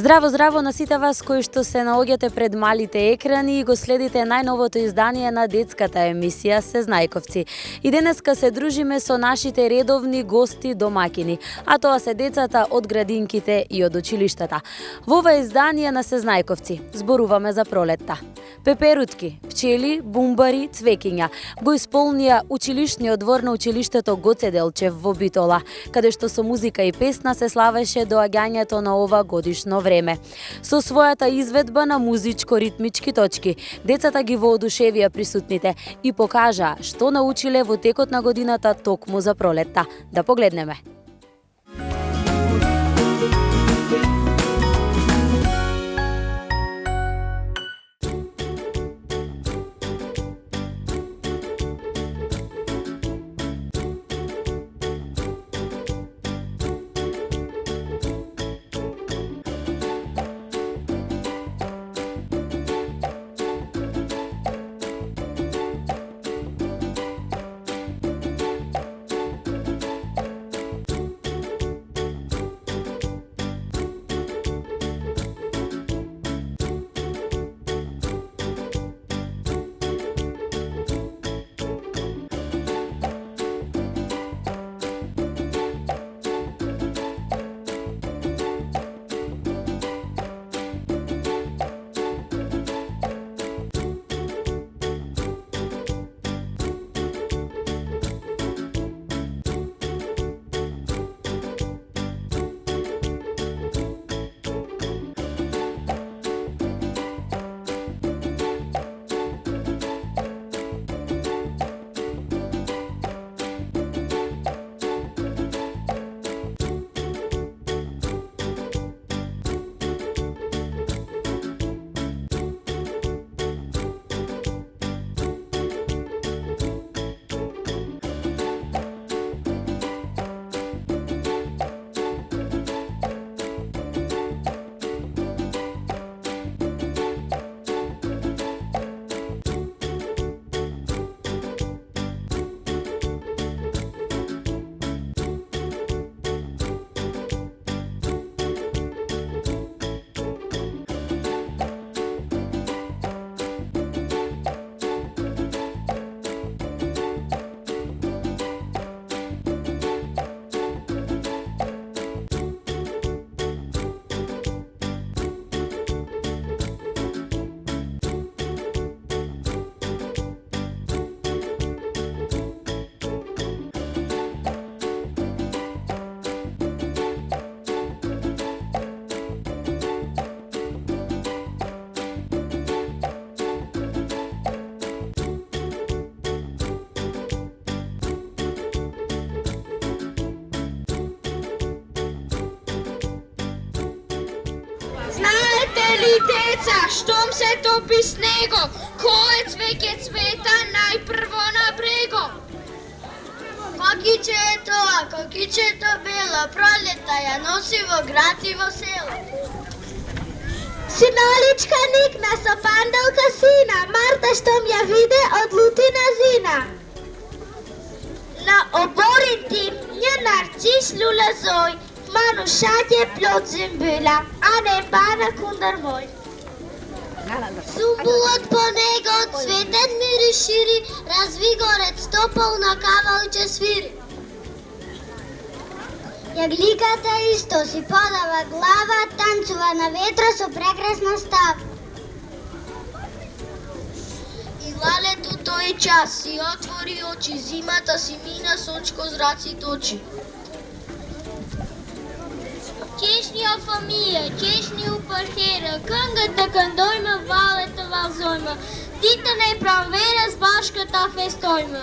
Здраво, здраво на сите вас кои што се наоѓате пред малите екрани и го следите најновото издание на детската емисија Сезнајковци. И денеска се дружиме со нашите редовни гости домакини, а тоа се децата од градинките и од училиштата. Во ова издание на Сезнајковци зборуваме за пролетта. Пеперутки, пчели, бумбари, цвекиња го исполнија училишниот двор на училиштето Гоце Делчев во Битола, каде што со музика и песна се славеше доаѓањето на ова годишно време. Со својата изведба на музичко-ритмички точки, децата ги воодушевија присутните и покажаа што научиле во текот на годината токму за пролетта. Да погледнеме. Знаете ли, деца, штом се топи снего, кое цвеќе цвета најпрво на брего? Кокиче е тоа, кокичето бело, пролета ја носи во град и во село. Синоличка никна со панделка сина, Марта штом ја виде одлути на зина. На оборите ја нарцис лулазој, Manu šatje plot zimbila, a ne pana kundar moj. Zumbuot po него цветен мири шири, развигорец топол на кавалче свири. Јагликата исто си подава глава, танцува на ветро со прекрасна става. И лалето тој час си отвори очи, зимата си мина, сочко зраци точи. Чешни фамилија, чешни упархера, кънгата къндойма, валета валзойма, дита не прамвера с башката фестойма.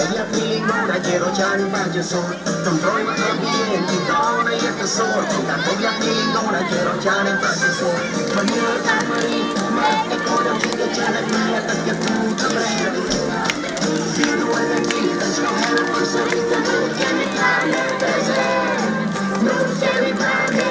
Tobia pilingona, quiero chani bajo sol. Non trovo ambienti, donna e tesoro. Tobia pilingona, quiero chani bajo sol. Maniera marita, ma e con la chica chana mia, che puta breve. Vivo e le vita, sono una personita, non tiene carne, non tiene carne,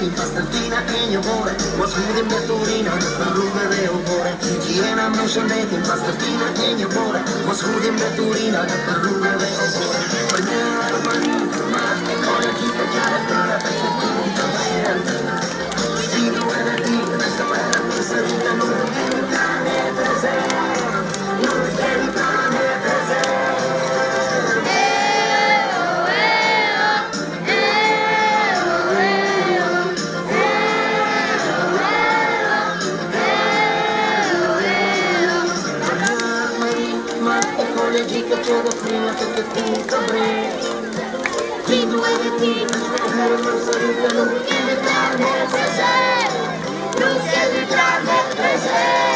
in pasteltina e mio cuore, ma scudi in Turino, per ruga de cuore. Giena non scendete in pasteltina e mio cuore, ma scudi in Turino, per ruga de cuore. Bagnare, ma e con la chica chiara terra, perché tu mi fai Spino e la vita, questa bella questa vita non devi cane presente, non devi cane presente. Che c'è da prima che tu saprei chi due di te non sarebbe non chiede carne presente non chiede carne presente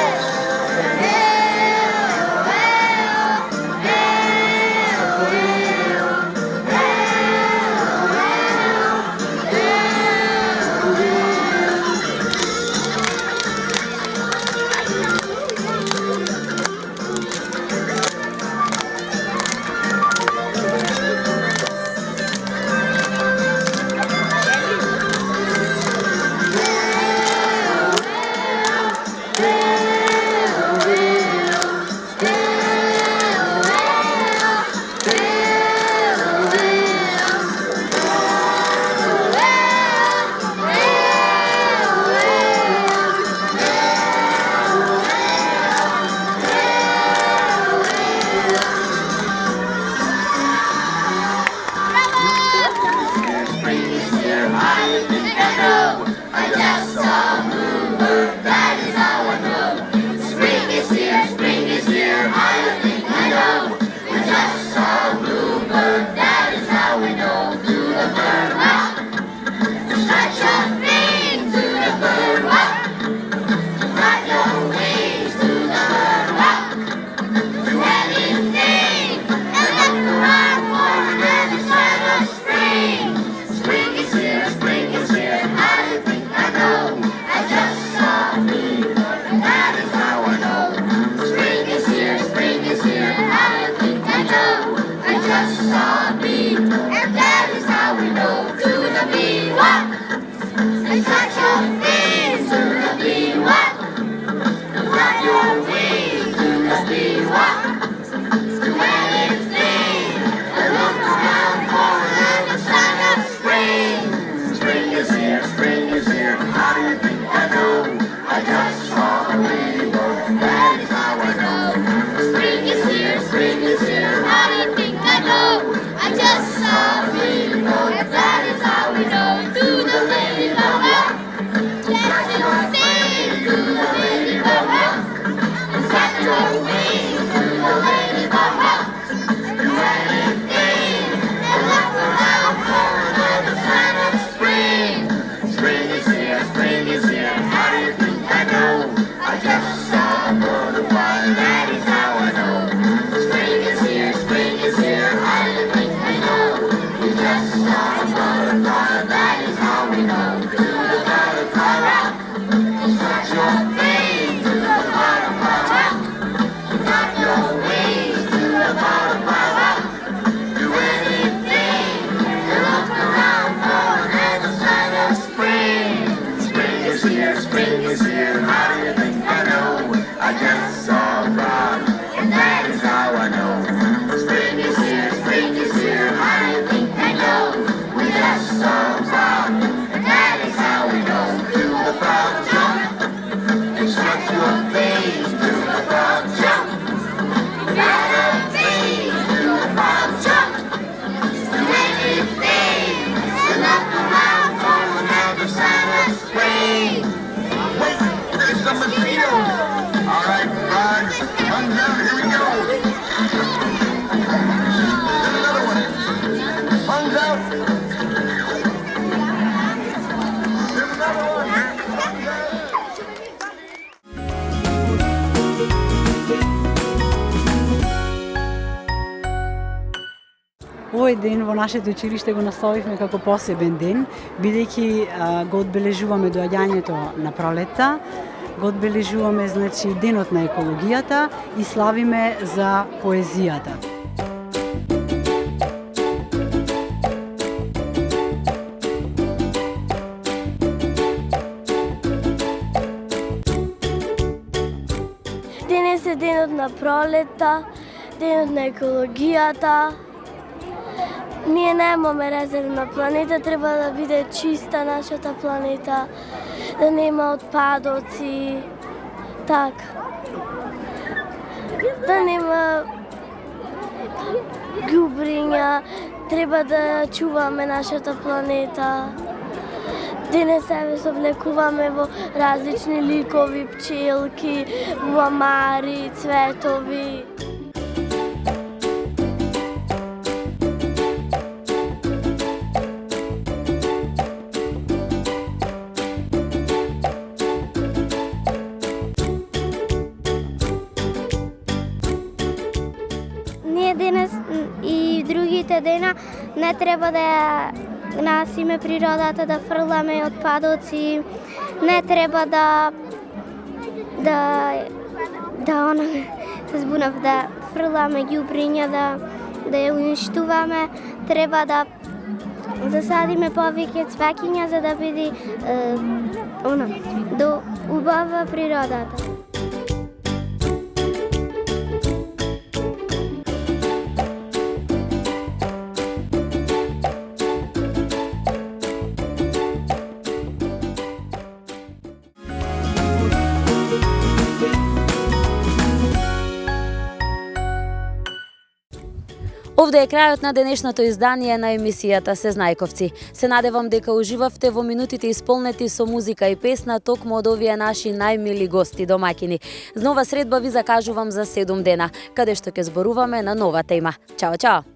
Овој ден во нашето училиште го насловивме како посебен ден, бидејќи го одбележуваме доаѓањето на пролетта, го одбележуваме денот на екологијата и славиме за поезијата. Денес е денот на пролетта, денот на екологијата. Ние немаме резервна планета, треба да биде чиста нашата планета, да нема отпадоци, така. Да нема ѓубриња, треба да чуваме нашата планета. Денес себе се облекуваме во различни ликови, пчелки, ламари, цветови. Ние денес и другите дена не треба да ја насиме природата, да фрламе отпадоци, не треба да се збунав, да фрламе ѓубриња, да ја уништуваме, треба да засадиме повеќе цвеќиња за да биде да убава природата. Овде е крајот на денешното издание на емисијата Сезнајковци. Се надевам дека уживавте во минутите исполнети со музика и песна токму од овие наши најмили гости домаќини. Нова средба ви закажувам за 7 дена, каде што ќе зборуваме на нова тема. Чао, чао!